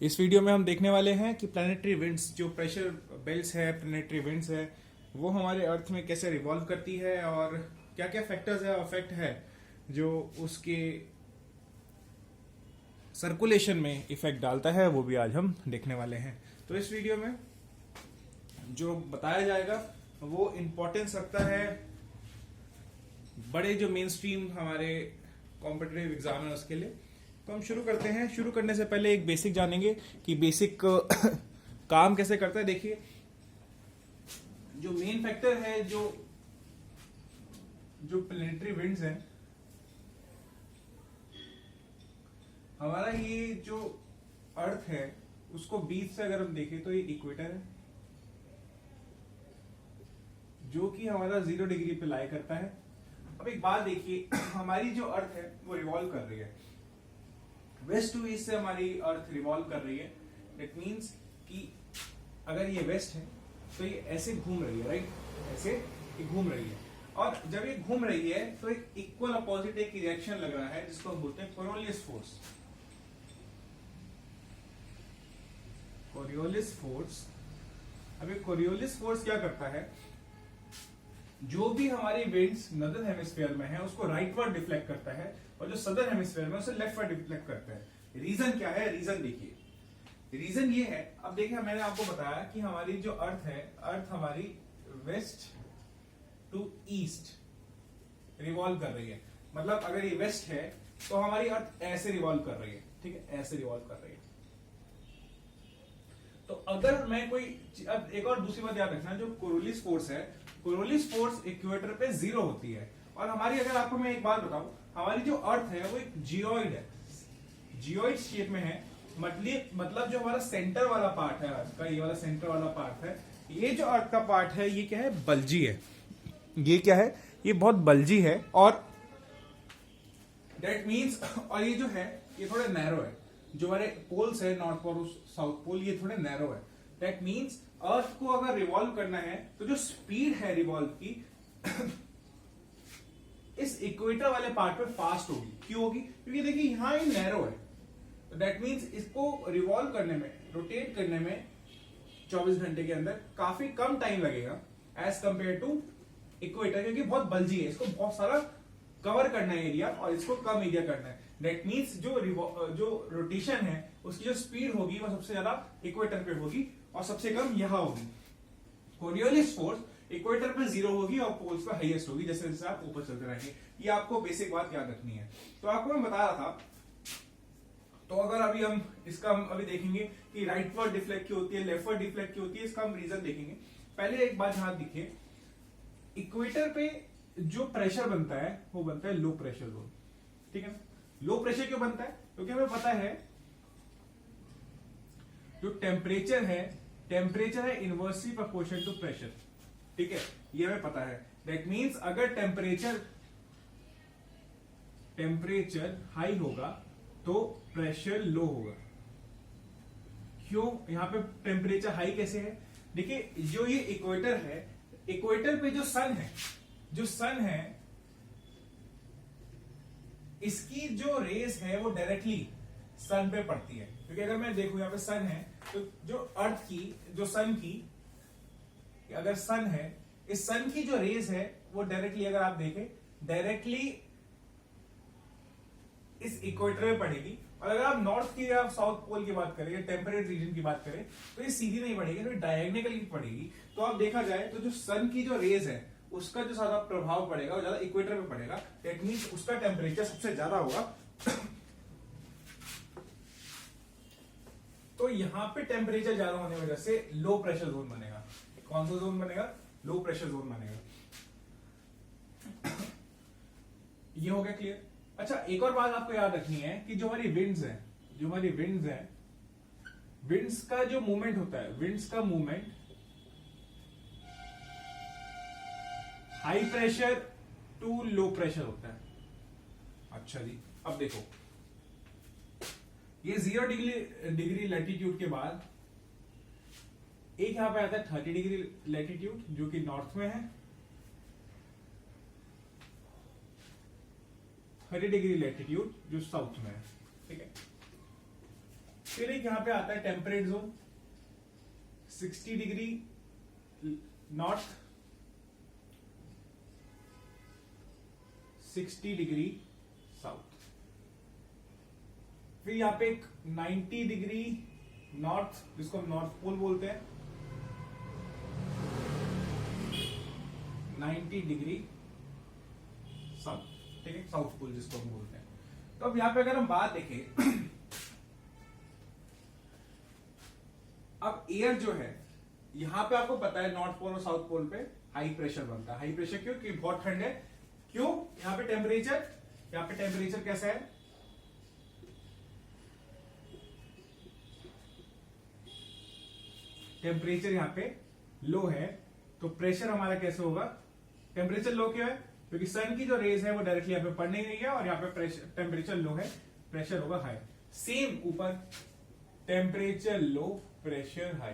इस वीडियो में हम देखने वाले हैं कि प्लैनेटरी विंड्स जो प्रेशर बेल्ट्स है, प्लैनेटरी विंड्स है, वो हमारे अर्थ में कैसे रिवॉल्व करती है और क्या क्या फैक्टर्स है, अफेक्ट है जो उसके सर्कुलेशन में इफेक्ट डालता है, वो भी आज हम देखने वाले हैं। तो इस वीडियो में जो बताया जाएगा वो इम्पोर्टेंस रखता है बड़े जो मेन स्ट्रीम हमारे कॉम्पिटिटिव एग्जाम है उसके लिए। तो हम शुरू करते हैं। शुरू करने से पहले एक बेसिक जानेंगे कि बेसिक काम कैसे करता है। देखिए, जो मेन फैक्टर है जो प्लैनेटरी विंड्स है, हमारा ये जो अर्थ है उसको बीच से अगर हम देखें तो ये इक्वेटर है जो कि हमारा 0 डिग्री पे लाई करता है। अब एक बात देखिए, हमारी जो अर्थ है वो रिवॉल्व कर रही है, वेस्ट टू ईस्ट से हमारी अर्थ रिवॉल्व कर रही है। दैट मीन्स कि अगर ये वेस्ट है तो ये ऐसे घूम रही है, राइट, ऐसे ये घूम रही है। और जब ये घूम रही है तो एक इक्वल अपोजिट एक रिएक्शन लग रहा है जिसको हम बोलते हैं कोरियोलिस फोर्स। कोरियोलिस फोर्स, अब ये कोरियोलिस फोर्स क्या करता है, जो भी हमारी विंड्स नॉर्दर्न हेमिस्फीयर में है उसको राइटवर्ड डिफ्लेक्ट करता है और जो सदर्न हेमिस्फीयर में उसे लेफ्टवर्ड डिफ्लेक्ट करता है। रीजन क्या है? रीजन देखिए, रीजन ये है, अब देखिए मैंने आपको बताया कि हमारी जो अर्थ है, अर्थ हमारी वेस्ट टू ईस्ट रिवॉल्व कर रही है। मतलब अगर ये वेस्ट है तो हमारी अर्थ ऐसे रिवॉल्व कर रही है, ठीक है, ऐसे रिवॉल्व कर रही है। तो अगर मैं कोई, अब एक और दूसरी बात याद रखना, जो कोरियोलिस फोर्स है, कोरियोलिस फोर्स इक्वेटर पे 0 होती है। और हमारी, अगर आपको मैं एक बात बताऊं, हमारी जो अर्थ है वो एक जियोइड है, जियोइड शेप में है। मतलब जो हमारा सेंटर वाला पार्ट है अर्थ का, ये वाला सेंटर वाला पार्ट है, ये जो अर्थ का पार्ट है ये क्या है? बल्जी है। ये क्या है? ये बहुत बल्जी है। और दैट मीन्स, और ये जो है ये थोड़े नैरो है। जो हमारे पोल्स है, नॉर्थ पोल, साउथ पोल, ये थोड़े नैरो है। दैट मीन्स अर्थ को अगर रिवॉल्व करना है तो जो स्पीड है रिवॉल्व की इस इक्वेटर वाले पार्ट पे फास्ट होगी। क्यों होगी? क्योंकि देखिए यहां ये नैरो है, तो दैट मीन्स इसको रिवॉल्व करने में, रोटेट करने में 24 घंटे के अंदर काफी कम टाइम लगेगा एज कंपेयर टू इक्वेटर, क्योंकि बहुत बल्जी है, इसको बहुत सारा कवर करना है एरिया और इसको कम एरिया करना है। दैट मीन्स जो रोटेशन है उसकी जो स्पीड होगी वो सबसे ज्यादा इक्वेटर पे होगी और सबसे कम यहां होगी। कोरियोलिस फोर्स इक्वेटर पे 0 होगी और पोल्स पे हाईएस्ट होगी, जैसे जैसे आप ऊपर चलते रहेंगे। ये आपको बेसिक बात याद रखनी है। तो आपको मैं बता रहा था, तो अगर अभी हम इसका अभी देखेंगे कि राइटवर्ड डिफ्लेक्ट क्यों होती है, लेफ्टवर्ड डिफ्लेक्ट क्यों होती है, इसका हम रीजन देखेंगे। पहले एक बात ध्यान देखिए, इक्वेटर पे जो प्रेशर बनता है वो बनता है लो प्रेशर जोन, ठीक है। लो प्रेशर क्यों बनता है? क्योंकि हमें पता है जो टेम्परेचर है इनवर्सली प्रोपोर्शनल टू प्रेशर, ठीक है, ये हमें पता है। दैट मीन्स अगर टेम्परेचर हाई होगा तो प्रेशर लो होगा। क्यों? यहां पे टेम्परेचर हाई कैसे है? देखिए, जो ये इक्वेटर है, इक्वेटर पे जो सन है इसकी जो रेस है वो डायरेक्टली सन पे पड़ती है। क्योंकि अगर मैं देखूं, यहां पे सन है, तो जो अर्थ की, जो सन की, अगर सन है, इस सन की जो रेस है वो डायरेक्टली, अगर आप देखें, डायरेक्टली इस इक्वेटर में पड़ेगी। और अगर आप नॉर्थ की या साउथ पोल की बात करें या टेम्परेट रीजन की बात करें तो ये सीधी नहीं पड़ेगी, तो डायगोनली पड़ेगी। तो आप देखा जाए तो जो सन की जो रेज है उसका जो ज्यादा प्रभाव पड़ेगा वो ज्यादा इक्वेटर पे पड़ेगा। दैट मींस उसका टेम्परेचर सबसे ज्यादा होगा। तो यहां पे टेम्परेचर ज्यादा होने की वजह से लो प्रेशर जोन बनेगा। कौन सा जोन बनेगा? लो प्रेशर जोन बनेगा। ये हो गया क्लियर? अच्छा, एक और बात आपको याद रखनी है कि जो हमारी विंड्स है, विंड्स का जो मूवमेंट होता है, विंड्स का movement high pressure to low pressure होता है। अच्छा जी, अब देखो, ये 0 डिग्री लैटिट्यूड के बाद एक यहां पे आता है 30 डिग्री लैटिट्यूड जो कि नॉर्थ में है, 30 डिग्री लैटिट्यूड जो साउथ में है, ठीक है। फिर एक यहाँ पे आता है temperate zone, 60 degree north, 60 degree south. फिर यहाँ पे एक 90 डिग्री नॉर्थ, जिसको हम नॉर्थ पोल बोलते हैं, 90 डिग्री साउथ, ठीक है, साउथ पोल जिसको हम बोलते हैं। तो अब यहां पे अगर हम बात देखें, अब एयर जो है यहां पे आपको पता है नॉर्थ पोल और साउथ पोल पे हाई प्रेशर बनता है। हाई प्रेशर क्यों? क्योंकि बहुत ठंड है। क्यों? यहां पे टेम्परेचर कैसा है? टेम्परेचर यहां पे लो है, तो प्रेशर हमारा कैसे होगा? टेम्परेचर लो क्यों है? क्योंकि सन की जो रेज है वो डायरेक्टली यहाँ पे पड़ नहीं रही है, और यहाँ पे प्रेशर, टेम्परेचर लो है, प्रेशर होगा हाई। सेम ऊपर टेम्परेचर लो, प्रेशर हाई।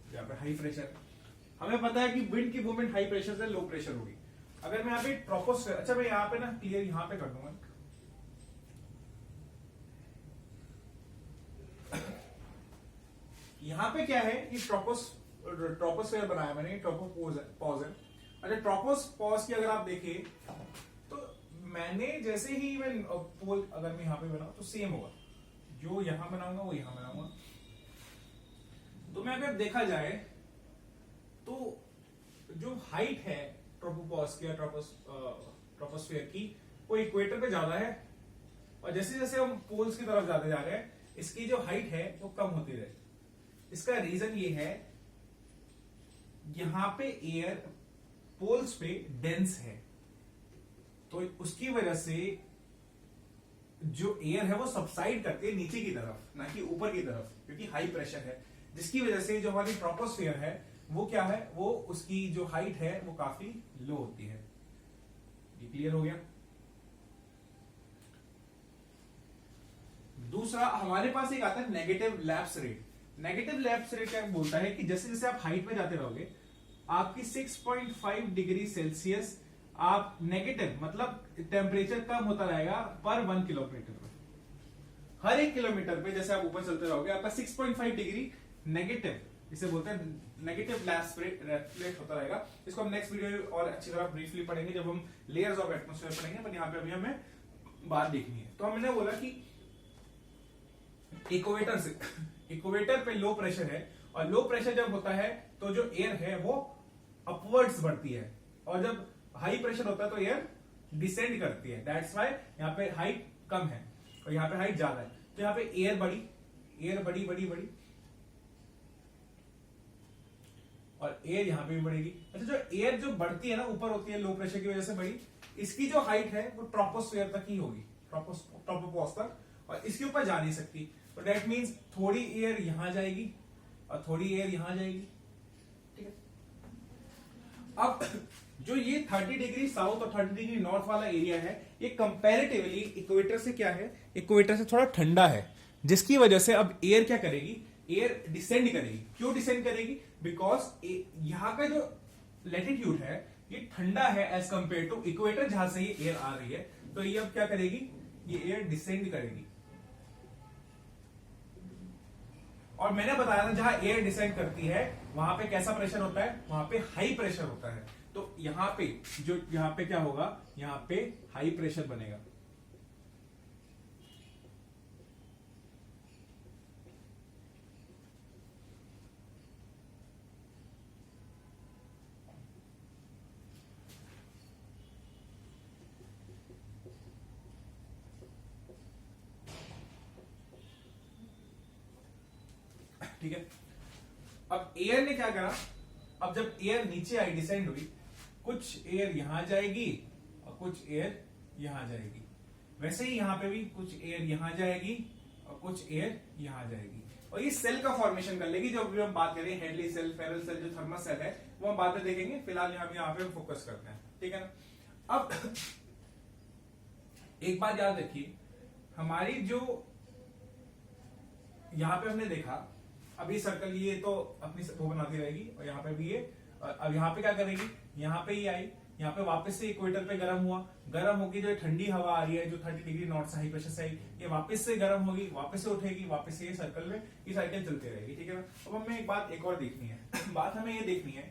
यहाँ पे हाई प्रेशर, हमें पता है कि विंड की मूवमेंट हाई प्रेशर से लो प्रेशर होगी। अगर मैं यहाँ पे ट्रोपोस्फेयर, अच्छा मैं यहाँ पे ना क्लियर यहाँ पे कर दूंगा, यहाँ पे क्या है कि ट्रोपोस्फेयर बनाया मैंने, ट्रोपोपॉज है। अच्छा, ट्रोपोपॉज की अगर आप देखें तो मैंने जैसे ही मैं पोल अगर मैं यहाँ पे बनाऊं तो सेम होगा, जो यहां बनाऊंगा वो यहां बनाऊंगा। तो मैं अगर देखा जाए तो जो हाइट है ट्रोपोपॉज की या ट्रोपोस्फेयर की, वो इक्वेटर पे ज्यादा है, और जैसे जैसे हम पोल्स की तरफ जाते जा रहे हैं इसकी जो हाइट है वो कम होती रहे। इसका रीजन ये है, यहां पे एयर पोल्स पे डेंस है, तो उसकी वजह से जो एयर है वो सबसाइड करती है नीचे की तरफ, ना कि ऊपर की तरफ, क्योंकि हाई प्रेशर है, जिसकी वजह से जो हमारी ट्रोपोस्फेयर है वो क्या है, वो उसकी जो हाइट है वो काफी लो होती है। ये क्लियर हो गया? दूसरा हमारे पास एक आता है negative lapse rate. Negative lapse rate क्या बोलता है कि जैसे जैसे आप हाइट में जाते रहोगे, आपकी 6.5 डिग्री सेल्सियस आप नेगेटिव मतलब टेम्परेचर कम होता रहेगा पर 1 किलोमीटर पे। हर 1 किलोमीटर पे जैसे आप ऊपर चलते रहोगे आपका 6.5 डिग्री नेगेटिव, इसे बोलते हैं नेगेटिव लैप्स रेट होता रहेगा। इसको हम नेक्स्ट वीडियो और अच्छी तरह ब्रीफली पढ़ेंगे जब हम लेयर्स ऑफ एटमॉस्फेयर पढ़ेंगे, पर यहाँ पे अभी हमें बात देखनी है। तो हमने बोला कि इक्वेटर पे लो प्रेशर है, और लो प्रेशर जब होता है तो जो एयर है वो अपवर्ड्स बढ़ती है, और जब हाई प्रेशर होता है तो एयर डिसेंड करती है। दैट्स व्हाई यहाँ पे हाइट कम है और यहाँ पे हाइट ज्यादा है। तो यहाँ पे एयर बड़ी बड़ी और एयर यहाँ पे भी बढ़ेगी। अच्छा, जो एयर जो बढ़ती है ना ऊपर होती है लो प्रेशर की वजह से बड़ी, इसकी जो हाइट है वो ट्रोपोस्फेयर तक ही होगी, ट्रोपोपॉज तक, और इसके ऊपर जा नहीं सकती। तो दैट मीन्स थोड़ी एयर यहां जाएगी और थोड़ी एयर यहां जाएगी, ठीक है। अब जो ये 30 डिग्री साउथ और 30 डिग्री नॉर्थ वाला एरिया है, ये कंपैरेटिवली इक्वेटर से क्या है, इक्वेटर से थोड़ा ठंडा है, जिसकी वजह से अब एयर क्या करेगी, एयर डिसेंड करेगी। क्यों डिसेंड करेगी? बिकॉज यहां का जो लैटिट्यूड है ये ठंडा है एज कंपेयर टू इक्वेटर, जहां से ये एयर आ रही है। तो ये अब क्या करेगी, ये एयर डिसेंड करेगी। और मैंने बताया था जहां एयर डिसेंड करती है वहां पे कैसा प्रेशर होता है, वहां पे हाई प्रेशर होता है। तो यहां पे क्या होगा, यहां पे हाई प्रेशर बनेगा। ठीक है। अब एयर ने क्या करा, अब जब एयर नीचे आई, डिसेंड हुई, कुछ एयर यहां जाएगी और कुछ एयर यहां जाएगी। वैसे ही यहां पे भी कुछ एयर यहां जाएगी और कुछ एयर यहां जाएगी, और ये सेल का फॉर्मेशन कर लेगी। जब हम बात करें हेडली सेल, फेरल सेल, जो थर्मस सेल है वो हम बाद में देखेंगे, फिलहाल यहां पे फोकस करते हैं, ठीक है ना। अब एक बात याद रखिए, हमारी जो यहां पे हमने देखा अब ये सर्कल ये तो अपनी वो बनाती रहेगी, और यहाँ पे भी ये, अब यहाँ पे क्या करेगी, यहाँ पे ये आई, यहाँ पे वापस से इक्वेटर पे गर्म हुआ, गर्म होगी जो ठंडी हवा आ रही है जो 30 डिग्री नॉर्थ से हाई प्रेशर से आई, ये वापस से गर्म होगी, वापस से उठेगी, वापस से ये सर्कल में ये साइकिल चलती रहेगी, ठीक है ना। अब हमें एक बात एक और देखनी है बात हमें ये देखनी है,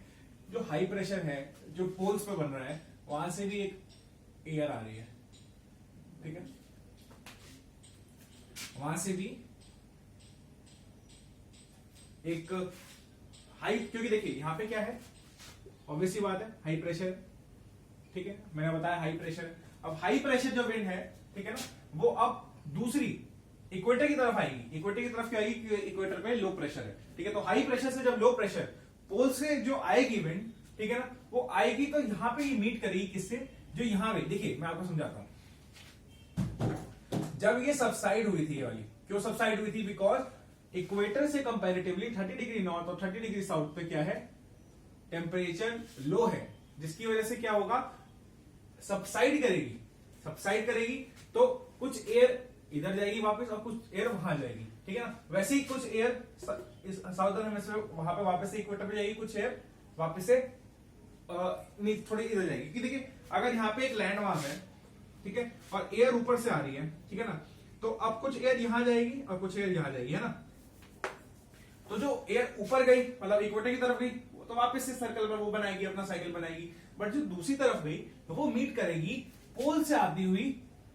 जो हाई प्रेशर है जो पोल्स पे बन रहा है, वहां से भी एक एयर आ रही है, ठीक है, वहां से भी एक हाई, क्योंकि देखिए यहां पे क्या है, ऑब्वियसली बात है हाई प्रेशर, ठीक है, मैंने बताया हाई प्रेशर। अब हाई प्रेशर जो विंड है, ठीक है ना, वो अब दूसरी इक्वेटर की तरफ आएगी, इक्वेटर की तरफ क्या आएगी, क्योंकि इक्वेटर पे लो प्रेशर है, ठीक है। तो हाई प्रेशर से जब लो प्रेशर पोल से जो आएगी विंड, ठीक है ना, वो आएगी तो यहां पे ये मीट करेगी किससे, जो यहां पे देखिए मैं आपको समझाता हूं। जब ये सबसाइड हुई थी, ये वाली क्यों सबसाइड हुई थी, बिकॉज इक्वेटर से कंपैरेटिवली 30 डिग्री नॉर्थ और 30 डिग्री साउथ पे क्या है, टेम्परेचर लो है, जिसकी वजह से क्या होगा, सबसाइड करेगी, सबसाइड करेगी तो कुछ एयर इधर जाएगी वापस और कुछ एयर वहां जाएगी, ठीक है ना। वैसे ही कुछ एयर साउदर्न हेमिस्फीयर वहां पे वापस से इक्वेटर पे जाएगी, कुछ एयर वापस से थोड़ी इधर जाएगी, कि देखिए अगर यहाँ पे एक लैंड मास है, ठीक है, और एयर ऊपर से आ रही है, ठीक है ना, तो अब कुछ एयर यहां जाएगी और कुछ एयर यहां जाएगी, है ना। तो जो एयर ऊपर गई मतलब इक्वेटर की तरफ गई, तो वापस से सर्कल में वो बनाएगी, अपना साइकिल बनाएगी, बट जो दूसरी तरफ गई तो वो मीट करेगी पोल से आती हुई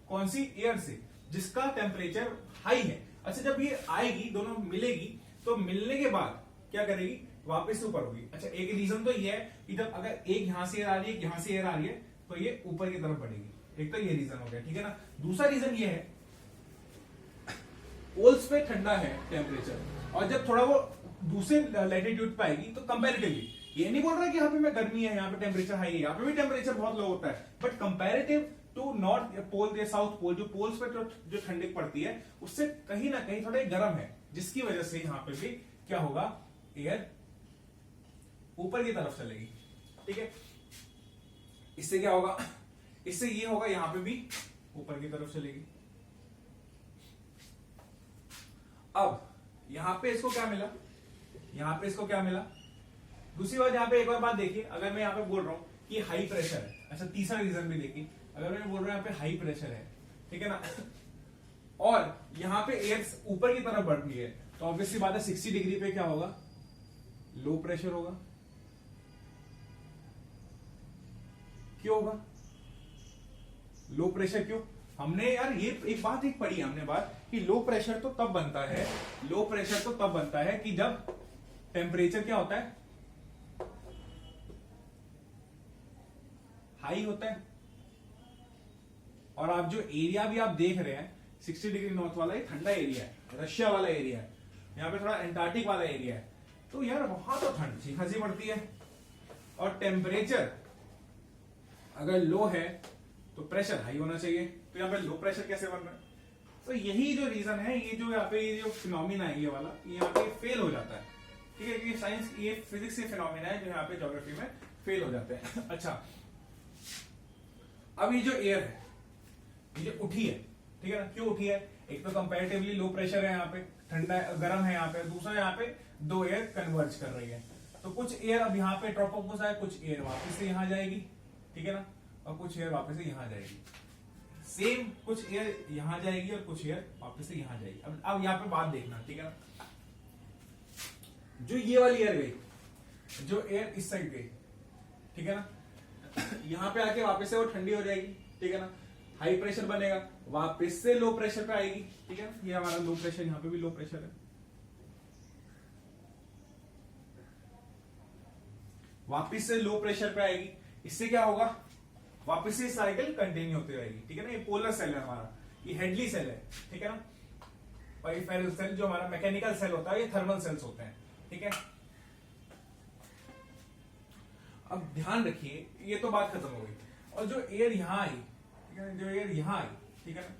कौन सी, एयर से, जिसका टेम्परेचर हाई है। अच्छा, जब ये आएगी दोनों मिलेगी, तो मिलने के बाद क्या करेगी, वापस से ऊपर होगी। अच्छा, एक रीजन तो ये है कि जब अगर एक यहां से एयर आ रही है, यहां से एयर आ रही है, तो ये ऊपर की तरफ बढ़ेगी, एक तो ये रीजन हो गया, ठीक है ना। दूसरा रीजन ये है, पोल्स पे ठंडा है टेम्परेचर, और जब थोड़ा वो दूसरे लैटिट्यूड पे आएगी तो कंपैरेटिवली, ये नहीं बोल रहा कि यहाँ पे मैं गर्मी है, यहाँ पे टेम्परेचर हाई है, यहाँ पे भी टेम्परेचर बहुत लो होता है, but comparative to North Pole या साउथ पोल, जो पोल्स पे जो ठंडक पड़ती है उससे कहीं ना कहीं थोड़ा गर्म है, जिसकी वजह से यहाँ पे भी क्या होगा, एयर ऊपर की तरफ चलेगी, ठीक है। इससे क्या होगा, इससे ये होगा, यहां पे भी ऊपर की तरफ चलेगी। अब यहां पे इसको क्या मिला, यहां पे इसको क्या मिला, दूसरी बात यहां पे एक और बात देखिए, अगर मैं यहां पे बोल रहा हूं कि हाई प्रेशर है, अच्छा तीसरा रीजन भी देखिए, अगर मैं बोल रहा हूं यहां पे हाई प्रेशर है, ठीक है ना, और यहां पे एयर ऊपर की तरफ बढ़ रही है, तो ऑब्वियसली बात है 60 डिग्री पे क्या होगा, लो प्रेशर होगा। क्यों होगा लो प्रेशर, क्यों, हमने यार ये एक बात एक पढ़ी हमने बात कि लो प्रेशर तो तब बनता है, लो प्रेशर तो तब बनता है कि जब टेम्परेचर क्या होता है, हाई होता है। और आप जो एरिया भी आप देख रहे हैं 60 डिग्री नॉर्थ वाला, ये ठंडा एरिया है, रशिया वाला एरिया है, यहाँ पे थोड़ा एंटार्क्टिक वाला एरिया है, तो यार वहां तो ठंड खासी पड़ती है, और टेम्परेचर अगर लो है तो प्रेशर हाई होना चाहिए, तो यहाँ पे लो प्रेशर कैसे बन रहा है। तो यही जो रीजन है, ये जो यहाँ पे ये जो फिनोमिना है ये वाला, ये यहाँ पे फेल हो जाता है, ठीक है, क्योंकि साइंस ये फिजिक्स के फिनोमिना है जो यहाँ पे ज्योग्राफी में फेल हो जाते हैं। अच्छा, अब ये जो एयर है, ये जो उठी है, ठीक है ना, क्यों उठी है, एक तो कंपैरेटिवली लो प्रेशर है यहाँ पे, ठंडा गर्म है यहाँ पे, दूसरा यहाँ पे दो एयर कन्वर्ज कर रही है, तो कुछ एयर अब यहाँ पे ड्रॉप ऑफ है, कुछ एयर वापस से यहाँ जाएगी, ठीक है ना, और कुछ एयर वापस से यहां जाएगी, सेम कुछ एयर यहां जाएगी और कुछ एयर वापस से यहां जाएगी। अब यहां पे बात देखना, ठीक है ना, जो ये वाली एयर गई, जो एयर इस साइड गई, ठीक है ना, यहां पे आके वापस से वो ठंडी हो जाएगी, ठीक है ना, हाई प्रेशर बनेगा, वापस से लो प्रेशर पे आएगी, ठीक है ना, ये हमारा लो प्रेशर, यहां पे भी लो प्रेशर है, वापस से लो प्रेशर पे आएगी, इससे क्या होगा, वापस से साइकिल कंटिन्यू होती रहेगी, ठीक है ना। ये पोलर सेल है हमारा, ये हेडली सेल है, ठीक है ना, और ये फेरल सेल जो हमारा मैकेनिकल सेल होता है, ये थर्मल सेल्स होते हैं, ठीक है। अब ध्यान रखिए, ये तो बात खत्म हो गई, और जो एयर यहां आई, ठीक है, जो एयर यहां आई, ठीक है ना,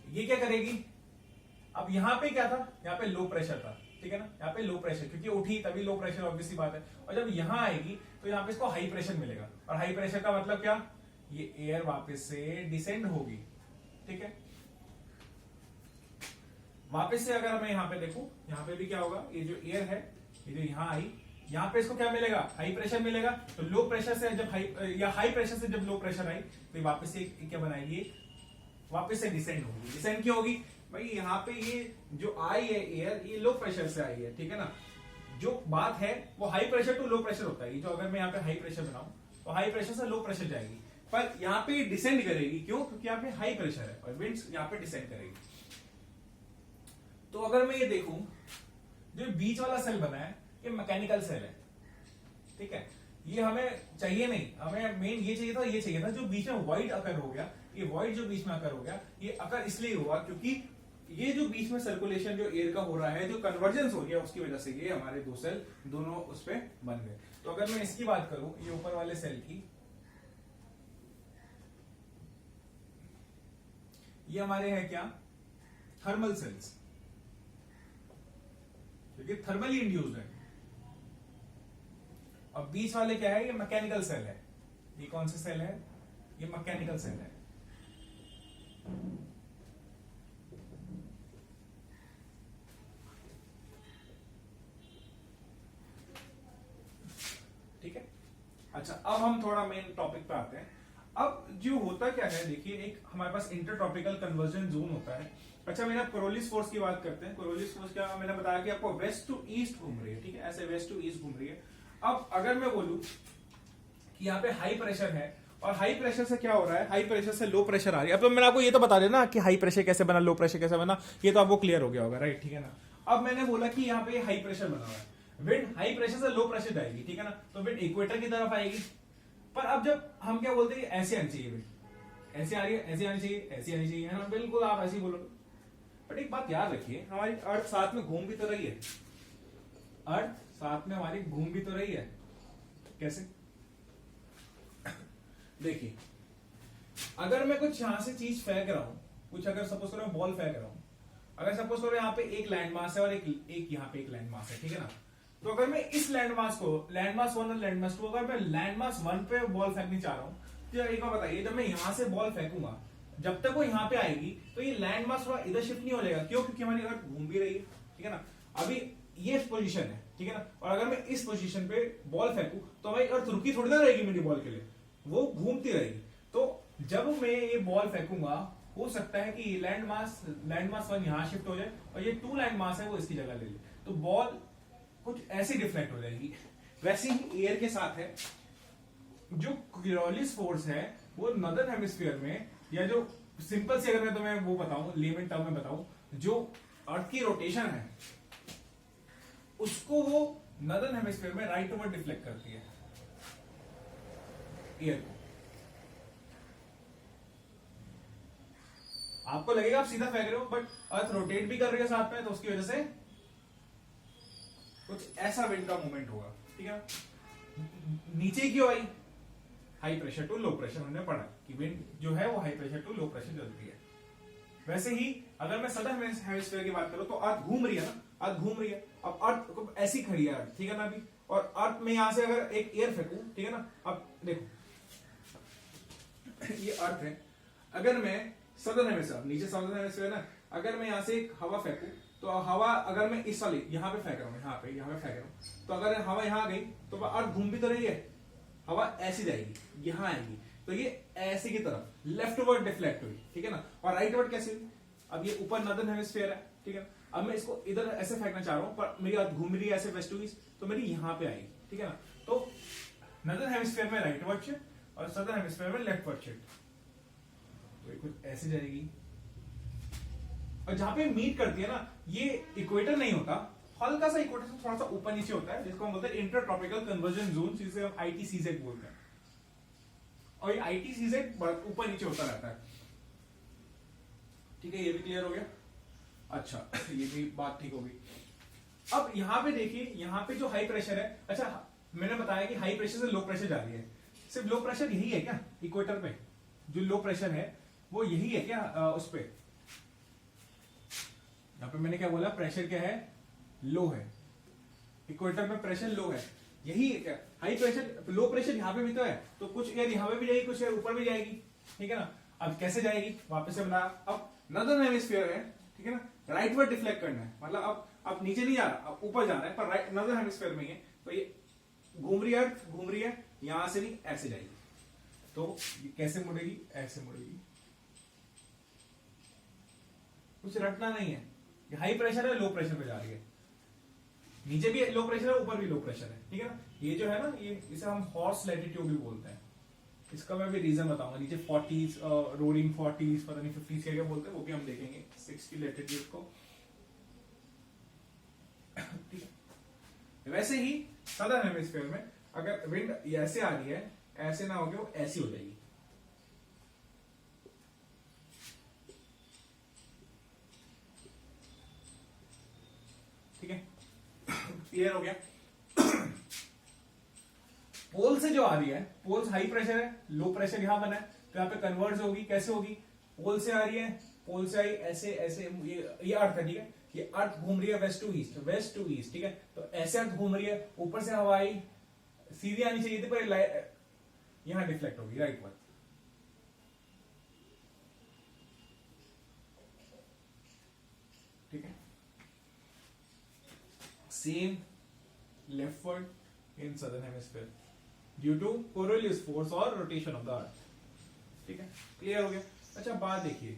ये क्या करेगी, अब यहां पे क्या था, यहां पे लो प्रेशर था, ठीक है ना, यहाँ पे लो प्रेशर, क्योंकि उठी तभी लो प्रेशर, ऑब्वियसली बात है, और जब यहां आएगी तो यहाँ पे इसको हाई प्रेशर मिलेगा, और हाई प्रेशर का मतलब क्या, ये एयर वापस से डिसेंड होगी, ठीक है, वापस से अगर मैं यहाँ पे देखूं, यहाँ पे भी क्या होगा, ये जो एयर है ये जो यहाँ आई, यहाँ पे इसको क्या मिलेगा, हाई प्रेशर मिलेगा। तो लो प्रेशर से जब हाई या हाई प्रेशर से जब लो प्रेशर आई तो ये वापस से क्या बनाएगी, वापस से डिसेंड होगी। डिसेंड क्यों होगी भाई, यहाँ पे ये जो आई है एयर, ये लो प्रेशर से आई है, ठीक है ना। जो बात है वो high pressure to low pressure होता है। ये जो अगर मैं यहाँ पे हाई प्रेशर बनाऊं तो हाई प्रेशर से लो प्रेशर जाएगी, पर यहाँ पे डिसेंड करेगी। क्यों? क्योंकि यहाँ पे हाई प्रेशर है और विंड्स यहाँ पे डिसेंड करेगी। तो अगर मैं ये देखूं, जो बीच वाला सेल बना है ये मैकेनिकल सेल है, ठीक है। ये हमें चाहिए नहीं, हमें मेन ये चाहिए था, ये चाहिए था जो बीच में वॉइड अकर हो गया। ये वॉइड जो बीच में अकर हो गया, ये अकर इसलिए हुआ क्योंकि ये जो बीच में सर्कुलेशन जो एयर का हो रहा है, जो कन्वर्जेंस हो गया, उसकी वजह से ये हमारे दो सेल दोनों उस पे बन गए। तो अगर मैं इसकी बात करूं, ये ऊपर वाले सेल की, ये हमारे हैं क्या, थर्मल सेल्स, क्योंकि थर्मली इंड्यूस्ड है। और बीच वाले क्या है, ये मैकेनिकल सेल है। ये कौन सा सेल है, ये मैकेनिकल सेल है। ठीक है। अच्छा, अब हम थोड़ा मेन टॉपिक पे आते हैं। अब जो होता क्या है, देखिए एक हमारे पास इंटरट्रॉपिकल कन्वर्जन जोन होता है। अच्छा, मैंने कोरोलिस फोर्स की बात करते हैं। कोरोलिस फोर्स क्या, मैंने बताया कि आपको वेस्ट टू ईस्ट घूम रही है, ठीक है, ऐसे वेस्ट टू ईस्ट घूम रही है। अब अगर मैं बोलूं कि यहाँ पे हाई प्रेशर है और हाई प्रेशर से क्या हो रहा है, हाई प्रेशर से लो प्रेशर आ रही है। अब तो मैंने आपको ये तो बता देना कि हाई प्रेशर कैसे बना, लो प्रेशर कैसे बना, ये तो आपको क्लियर हो गया होगा, राइट, ठीक है ना। अब मैंने बोला कि यहाँ पे हाई प्रेशर बना हुआ है, विंड हाई प्रेशर से लो प्रेशर जाएगी, ठीक है ना, तो विंड इक्वेटर की तरफ आएगी। पर अब जब हम क्या बोलते हैं, ऐसे आनी चाहिए विंड, ऐसे आ रही है, ऐसे आनी चाहिए, ऐसी आनी चाहिए, है ना, बिल्कुल आप ऐसे ही बोलोगे। बट एक बात याद रखिए, हमारी अर्थ साथ में घूम भी तो रही है, अर्थ साथ में हमारी घूम भी तो रही है। कैसे? देखिए, अगर मैं कुछ यहां से चीज फेंक रहा हूं, कुछ अगर सपोज करो मैं बॉल फेंक रहा हूं, अगर सपोज करो यहाँ पे एक लैंड मास है और एक यहाँ पे एक लैंड मास है, ठीक है ना। तो अगर मैं इस लैंड मास को, लैंड मास 1 और लैंड मास 2, अगर मैं लैंड मास 1 पे बॉल फेंकनी चाह रहा हूं, तो एक बार बताइए, जब मैं यहां से बॉल फेंकूंगा, जब तक वो यहाँ पे आएगी तो ये लैंड मास थोड़ा इधर शिफ्ट नहीं हो जाएगा। क्यों? क्योंकि हमारी अर्थ घूम भी रही है, ठीक है ना। अभी ये पोजीशन है, ठीक है ना, और अगर मैं इस पोजीशन पे बॉल फेंकूं तो हमारी अर्थ रुकी थोड़ी ना रहेगी मेरी बॉल के लिए, वो घूमती रहेगी। तो जब मैं ये बॉल फेंकूंगा, हो सकता है कि लैंड मास 1 यहां शिफ्ट हो जाए और ये 2 लैंड मास है वो इसकी जगह ले ले, तो बॉल कुछ ऐसी डिफ्लेक्ट हो जाएगी। वैसे ही एयर के साथ है, जो कोरोलिस फोर्स है वो नॉर्दर्न हेमिस्फीयर में, या जो सिंपल से अगर मैं तुम्हें वो बताऊं, लेमन टर्म में बताऊं, जो अर्थ की रोटेशन है उसको वो नॉर्दर्न हेमिस्फीयर में राइट ओवर डिफ्लेक्ट करती है एयर को। आपको लगेगा आप सीधा फेंक रहे हो, बट अर्थ रोटेट भी कर रही है साथ में, तो उसकी वजह से कुछ ऐसा विंड का मूवमेंट होगा, ठीक है। नीचे क्यों आई, high pressure to low pressure हमने पढ़ा कि विंड जो है वो high pressure to low pressure चलती है। वैसे ही अगर मैं सदर्न हेमिस्फीयर की बात करूं तो अर्थ घूम रही है ना, अर्थ घूम रही है। अब अर्थ ऐसी खड़ी है अर्थ, ठीक है ना अभी, और अर्थ में यहां से अगर एक एयर फेंकूं, ठीक है ना, अब देखो ये अर्थ है, अगर मैं सदर्न हेमिस्फीयर, नीचे सदर्न हेमिस्फीयर ना, अगर मैं यहां से एक हवा फेंकूं, तो हवा अगर मैं इस वाली यहाँ पे फेंक रहा हूँ, यहाँ पे फेंक रहा हूँ, तो अगर हवा यहाँ गई तो अर्थ घूम भी तो रही है, हवा ऐसी जाएगी, यहाँ आएगी, तो ये ऐसे की तरफ लेफ्टवर्ड डिफ्लेक्ट हुई, ठीक है ना। और राइटवर्ड कैसे हुई, अब ये ऊपर नॉर्दर्न हेमिस्फीयर है, ठीक है, अब मैं इसको इधर ऐसे फेंकना चाह रहा हूँ, पर मेरी अर्थ घूम रही है ऐसे वेस्ट टू ईस्ट, तो मेरी यहाँ पे आएगी, ठीक है ना। तो नॉर्दर्न हेमिस्फीयर में राइटवर्ड शिफ्ट और सदर्न हेमिस्फीयर में लेफ्टवर्ड शिफ्ट, तो ये कुछ ऐसे जाएगी। और जहां पे मीट करती है ना, ये इक्वेटर नहीं होता, हल्का सा इक्वेटर से थोड़ा सा ऊपर नीचे होता है, जिसको हम बोलते हैं इंटरट्रॉपिकल कन्वर्जन जोन, जिसे हम ITCZ बोलते हैं। और ये ITCZ ऊपर नीचे होता रहता है, ठीक है, ये भी क्लियर हो गया। अच्छा ये भी बात ठीक होगी। अब यहां पे देखिए, यहां पे जो हाई प्रेशर है, अच्छा मैंने बताया कि हाई प्रेशर से लो प्रेशर जा रही है, सिर्फ लो प्रेशर यही है क्या इक्वेटर पे? जो लो प्रेशर है वो यही है क्या उस पे? यहाँ पे मैंने क्या बोला, प्रेशर क्या है, लो है, इक्वेटर पे प्रेशर लो है, यही है क्या? हाई प्रेशर, लो प्रेशर यहाँ पे भी तो है, तो कुछ एयर यहाँ पे भी जाएगी, कुछ एयर ऊपर भी जाएगी, ठीक है ना। अब कैसे जाएगी, वापस से बना, अब नॉर्दर्न हेमिस्फीयर है, ठीक है ना, राइटवर्ड डिफ्लेक्ट करना है, मतलब अब नीचे नहीं जा रहा, अब ऊपर जा रहा है, पर राइट नॉर्दर्न हेमिस्फीयर में है, तो ये घूम रही है, अर्थ घूम रही है, यहां से भी ऐसे जाएगी, तो ये कैसे मुड़ेगी, ऐसे मुड़ेगी। कुछ रटना नहीं है, ये हाई प्रेशर है, लो प्रेशर पे जा रही है, नीचे भी लो प्रेशर है, ऊपर भी लो प्रेशर है, ठीक है ना। ये जो है ना, ये इसे हम हॉर्स लैटिट्यूड भी बोलते हैं, इसका मैं भी रीजन बताऊंगा, नीचे 40s रोलिंग 40s पता नहीं 50s क्या क्या बोलते हैं, वो भी हम देखेंगे 60 लैटिट्यूड को, ठीक है। वैसे ही सदर्न हेमिस्फीयर में अगर विंड ऐसे आ रही है, ऐसे ना होगी, वो ऐसी हो जाएगी, ठीक है, क्लियर हो गया। पोल से जो आ रही है, पोल हाई प्रेशर है, लो प्रेशर यहां बना है, तो यहां पे कन्वर्ट होगी, कैसे होगी, पोल से आ रही है, पोल से आई ऐसे ऐसे, ये अर्थ है, ठीक है, ये अर्थ घूम रही है west to east, west to east, ठीक है, तो ऐसे अर्थ घूम रही है, ऊपर से हवा आई, सीधी आनी चाहिए थी, पर यहां डिफ्लेक्ट होगी राइट वर्ड, ठीक है। Same leftward in southern hemisphere due to Coriolis force और रोटेशन ऑफ द अर्थ, ठीक है, क्लियर हो गया। अच्छा बात देखिए,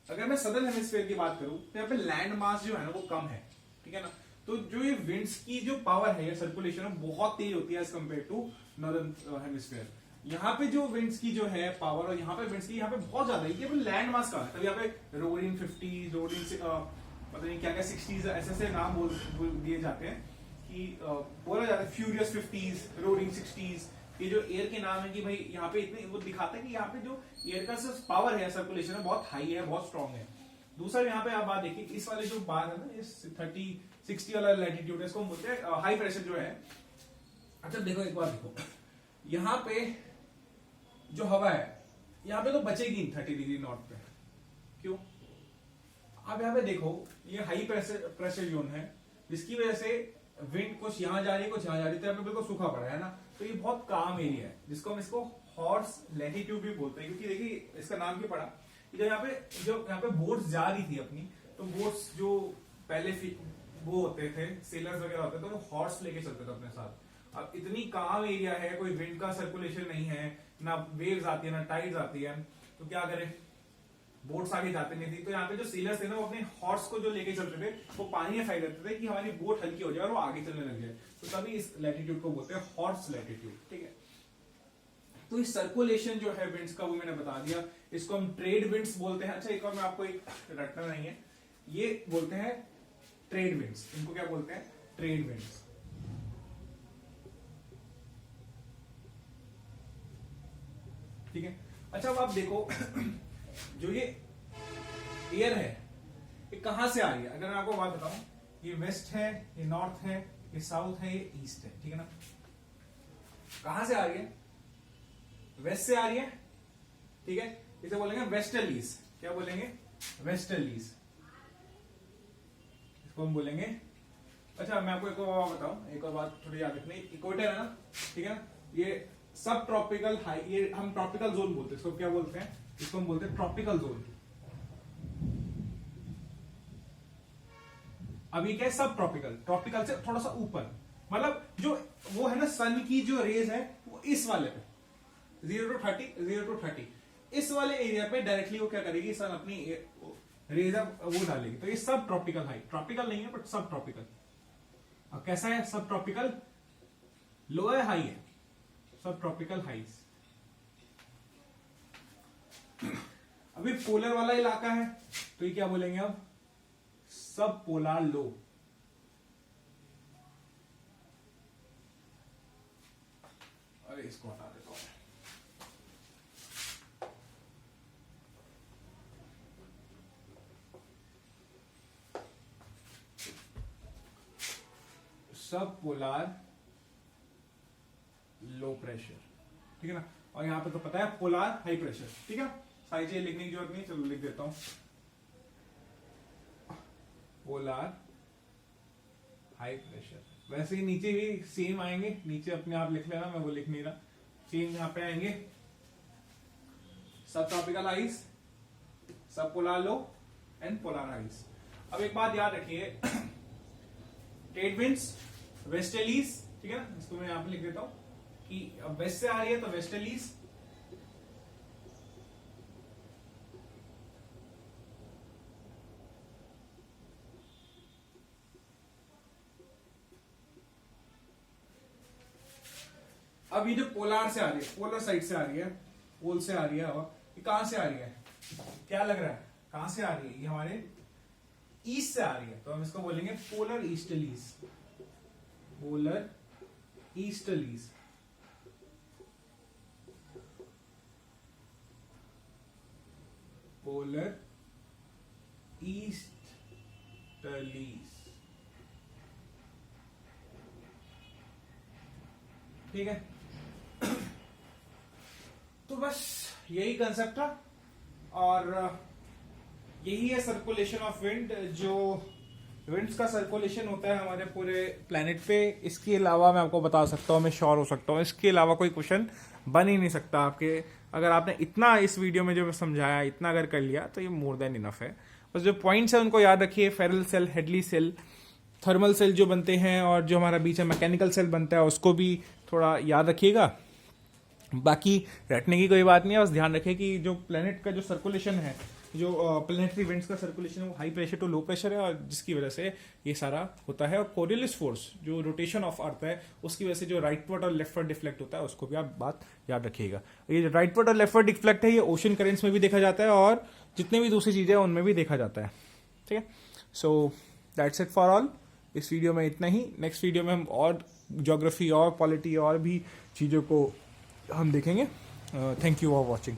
अगर मैं सदर्न हेमिस्फीयर की बात करूं तो यहाँ पे लैंड मास जो है ना वो कम है, ठीक है ना, तो जो ये विंड्स की जो पावर है, ये सर्कुलेशन बहुत तेज होती है as compare to northern hemisphere. यहाँ पे जो विंड्स की जो है पावर, और यहाँ पे विंड्स की यहाँ पे बहुत ज्यादा है, ये लैंड मास का है, तब यहाँ पे रोलिंग 50, रोलिंग पता नहीं क्या क्या 60s ऐसे नाम बोल दिए जाते हैं, कि बोला जाता है फ्यूरियस 50s, रोलिंग 60s, ये जो एयर के नाम है कि भाई यहाँ पे इतने, वो दिखाता है कि यहाँ पे जो एयर का पावर है, सर्कुलेशन है, बहुत हाई है, बहुत स्ट्रॉन्ग है। दूसरा यहाँ पे आप बात देखिए, इस वाले जो बार है ना, ये 30-60 वाला लैटिट्यूड है, इसको हम बोलते हैं हाई प्रेशर जो है। अच्छा देखो एक बार देखो, यहाँ पे जो हवा है, यहाँ पे तो बचेगी 30 डिग्री नॉर्थ पे, क्यों? अब यहाँ पे देखो, ये हाई प्रेशर जोन है, जिसकी वजह से विंड कुछ यहाँ जा रही है, कुछ यहाँ जा रही है, तो यहाँ पे बिल्कुल सूखा पड़ा है ना, तो ये बहुत काम एरिया है, जिसको हम इसको हॉर्स लैटिट्यूड भी बोलते हैं, क्योंकि देखिए इसका नाम क्यों पड़ा, जो यहाँ पे बोट्स जा रही थी अपनी, तो बोट्स जो पहले वो होते थे, सेलर्स वगैरह होते थे, तो वो हॉर्स लेके चलते थे अपने साथ। अब इतनी काम एरिया है, कोई विंड का सर्कुलेशन नहीं है, ना वेव्स आती है, ना टाइड्स आती है, तो क्या करें, बोट्स आगे जाते नहीं थी, तो यहाँ पे जो सेलर्स थे ना, वो अपने हॉर्स को जो लेके चलते थे, वो पानी में फेंक देते थे कि हमारी बोट हल्की हो जाए और वो आगे चलने लग जाए, तो तभी इस लैटिट्यूड को बोलते हैं हॉर्स लैटिट्यूड, ठीक है। तो इस सर्कुलेशन जो है विंड्स का, वो मैंने बता दिया, इसको हम ट्रेड विंड्स बोलते हैं। अच्छा एक और मैं आपको एक रटना नहीं है, ये बोलते हैं ट्रेड विंड्स, इनको क्या बोलते हैं, ट्रेड विंड्स, ठीक है। अच्छा अब आप देखो, जो ये एयर है, ये कहां से आ रही है, अगर मैं आपको बात बताऊं, ये वेस्ट है, ये नॉर्थ है, ये साउथ है, ये ईस्ट है, ठीक है ना, कहां से आ रही है, वेस्ट से आ रही है, ठीक है, इसे बोलेंगे वेस्टर्लीज, क्या बोलेंगे, वेस्टर्लीज, इसको हम बोलेंगे। अच्छा मैं आपको एक और बात बताऊं, एक और बात थोड़ी याद रखनी, इक्वेटर है ना, ठीक है ना, ये सब ट्रॉपिकल हाई, ये हम ट्रॉपिकल जोन बोलते हैं, इसको क्या बोलते हैं, इसको हम बोलते हैं ट्रॉपिकल जोन। अभी क्या है, सब ट्रॉपिकल, ट्रॉपिकल से थोड़ा सा ऊपर, मतलब जो वो है ना, सन की जो रेज है वो इस वाले पे 0 to 30 इस वाले एरिया पे डायरेक्टली वो क्या करेगी, सन अपनी रेज वो डालेगी, तो ये सब ट्रॉपिकल हाई, ट्रॉपिकल नहीं है बट सब ट्रॉपिकल। अब कैसा है सब ट्रॉपिकल, लो है हाई है, सब ट्रॉपिकल हाइज। अभी पोलर वाला इलाका है, तो ये क्या बोलेंगे अब, सब पोलार लो, अरे इसको हटा देता हूं, सब पोलार लो प्रेशर, ठीक है ना, और यहां पे तो पता है पोलार हाई प्रेशर, ठीक है, सारी चीजें लिखने की जरूरत नहीं, चलो लिख देता हूं, पोलार हाई प्रेशर। वैसे ही नीचे भी सेम आएंगे, नीचे अपने आप लिख लेना, मैं वो लिख नहीं रहा, सेम यहां पे आएंगे, सब ट्रॉपिकल आइस, सब polar low and polar highs. अब एक बात याद रखिए, ट्रेड विंड्स वेस्टर्लीज, ठीक है ना, इसको मैं यहां पे लिख देता हूं कि अब वेस्ट से आ रही है तो वेस्टर्लीज, अब ये जो पोलार से आ रही है, पोलर साइड से आ रही है, पोल से आ रही है, और ये कहां से आ रही है, क्या लग रहा है कहां से आ रही है, ये हमारे ईस्ट से आ रही है, तो हम इसको बोलेंगे polar easterlies, polar easterlies. Polar easterlies, ठीक है। तो बस यही कंसेप्ट था, और यही है सर्कुलेशन ऑफ विंड, जो विंड्स का सर्कुलेशन होता है हमारे पूरे प्लेनेट पे। इसके अलावा मैं आपको बता सकता हूँ, मैं श्योर हो सकता हूँ, इसके अलावा कोई क्वेश्चन बन ही नहीं सकता आपके। अगर आपने इतना इस वीडियो में जो समझाया, इतना अगर कर लिया तो ये मोर देन इनफ है। बस जो पॉइंट्स है उनको याद रखिए, Ferrel cell, Hadley cell, thermal cell जो बनते हैं, और जो हमारा बीच में मैकेनिकल सेल बनता है उसको भी थोड़ा याद रखिएगा। बाकी रटने की कोई बात नहीं है, बस ध्यान रखें कि जो प्लेनेट का जो सर्कुलेशन है, जो प्लेनेटरी विंड्स का सर्कुलेशन है, वो high pressure to low pressure है, और जिसकी वजह से ये सारा होता है। और कोरियोलिस फोर्स जो रोटेशन ऑफ अर्थ है, उसकी वजह से जो राइटवर्ड और लेफ्टवर्ड डिफ्लेक्ट होता है, उसको भी आप बात याद रखिएगा। ये राइटवर्ड और लेफ्टवर्ड डिफ्लेक्ट है, ये ओशन करेंट्स में भी देखा जाता है, और जितनी भी दूसरी चीजें उनमें भी देखा जाता है, ठीक है। So that's it for all. इस वीडियो में इतना ही। नेक्स्ट वीडियो में हम और ज्योग्राफी और पॉलिटी और भी चीज़ों को हम देखेंगे। Thank you for watching.